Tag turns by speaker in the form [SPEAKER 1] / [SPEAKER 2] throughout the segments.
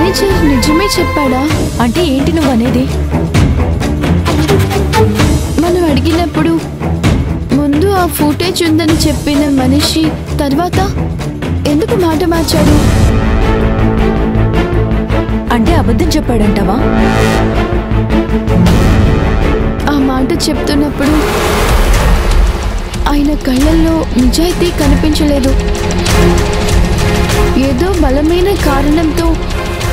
[SPEAKER 1] Manager నిజమే చెప్పాడా?
[SPEAKER 2] అంటే ఏంటి నువ్వు అనేది?
[SPEAKER 1] మనం అడిగినప్పుడు ముందు ఆ ఫుటేజ్ ఉందని చెప్పిన మనిషి తర్వాత ఎందుకు మాట మార్చాడు?
[SPEAKER 2] అంటే అబద్ధం చెప్పాడంటావా?
[SPEAKER 1] ఆ మాట చెప్తున్నప్పుడు ఆయన కళ్ళల్లో నిజాయితీ కనిపించలేదు. ఏదో బలమైన కారణంతో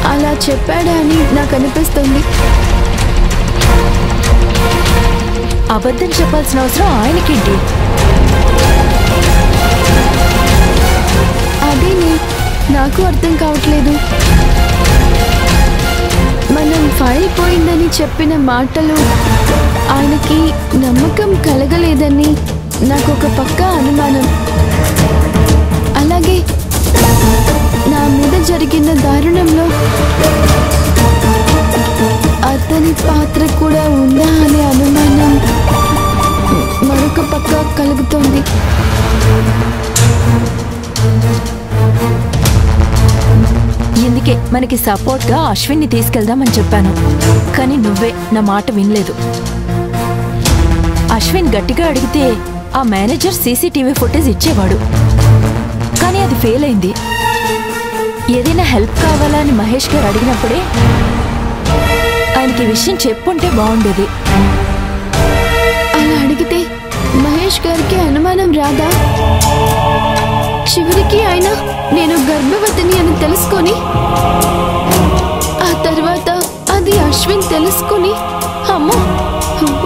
[SPEAKER 1] అలా చెప్పాడా అని నాకు అనిపిస్తుంది.
[SPEAKER 2] అబద్ధం చెప్పాల్సిన అవసరం ఆయనకేంటి?
[SPEAKER 1] అదేనే నాకు అర్థం కావట్లేదు. మనం ఫైల్ పోయిందని చెప్పిన మాటలు ఆయనకి నమ్మకం కలగలేదని నాకు ఒక పక్కా అనుమానం. అలాగే నా మీద జరిగిన దారుణంలో అతని పాత్ర కూడా ఉందా అనే అనుమానం మరొక పక్క కలుగుతోంది.
[SPEAKER 2] ఇందుకే మనకి సపోర్ట్ గా అశ్విన్ని తీసుకెళ్దామని చెప్పాను. కానీ నువ్వే నా మాట వినలేదు. అశ్విన్ గట్టిగా అడిగితే ఆ మేనేజర్ సీసీటీవీ ఫుటేజ్ ఇచ్చేవాడు. కానీ అది ఫెయిల్ అయింది. ఏదైనా హెల్ప్ కావాలా అని మహేష్ గారు అడిగినప్పుడే ఆయనకి విషయం చెప్పుంటే బాగుండేది.
[SPEAKER 1] అలా అడిగితే మహేష్ గారికి అనుమానం రాదా? చివరికి ఆయన నేను గర్భవతిని అని తెలుసుకొని ఆ తర్వాత అది అశ్విన్ తెలుసుకొని అమ్మో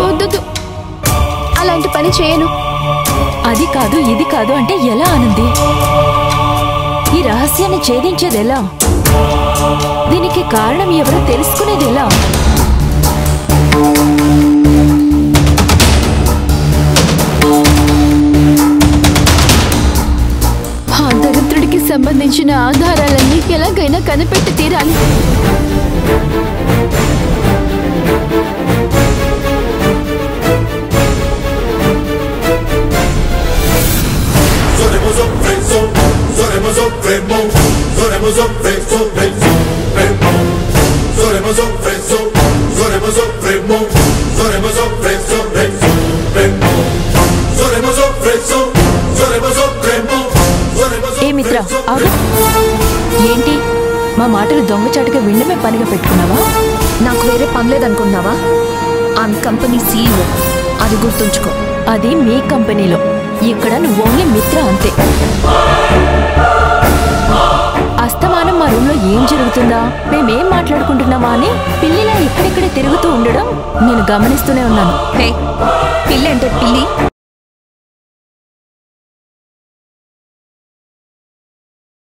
[SPEAKER 1] వద్దు అలాంటి పని చేయను.
[SPEAKER 2] అది కాదు ఇది కాదు అంటే ఎలా ఆనంది? ఈ రహస్యాన్ని ఛేదించేది ఎలా? దీనికి కారణం ఎవరో తెలుసుకునేది ఎలా?
[SPEAKER 1] ఆ దరిద్రుడికి సంబంధించిన ఆధారాలన్నీ ఎలాగైనా కనిపెట్టి తీరాలి.
[SPEAKER 2] ఏ మిత్ర ఆగు. ఏంటి మా మాటలు దొంగచాటుగా వినడమే పనిగా పెట్టుకున్నావా?
[SPEAKER 3] నాకు వేరే పని లేదనుకున్నావా? ఆమె కంపెనీ సీఈఓ, అది గుర్తుంచుకో.
[SPEAKER 2] అది మీ కంపెనీలో, ఇక్కడ నువ్వు ఓన్లీ మిత్ర అంతే. అస్తమానం మా రూమ్ లో ఏం జరుగుతుందా, మేమేం మాట్లాడుకుంటున్నామా అని పిల్లిలా ఇక్కడిక్కడే తిరుగుతూ ఉండడం నేను గమనిస్తూనే ఉన్నాను.
[SPEAKER 3] హే, పిల్లి అంటే పిల్లి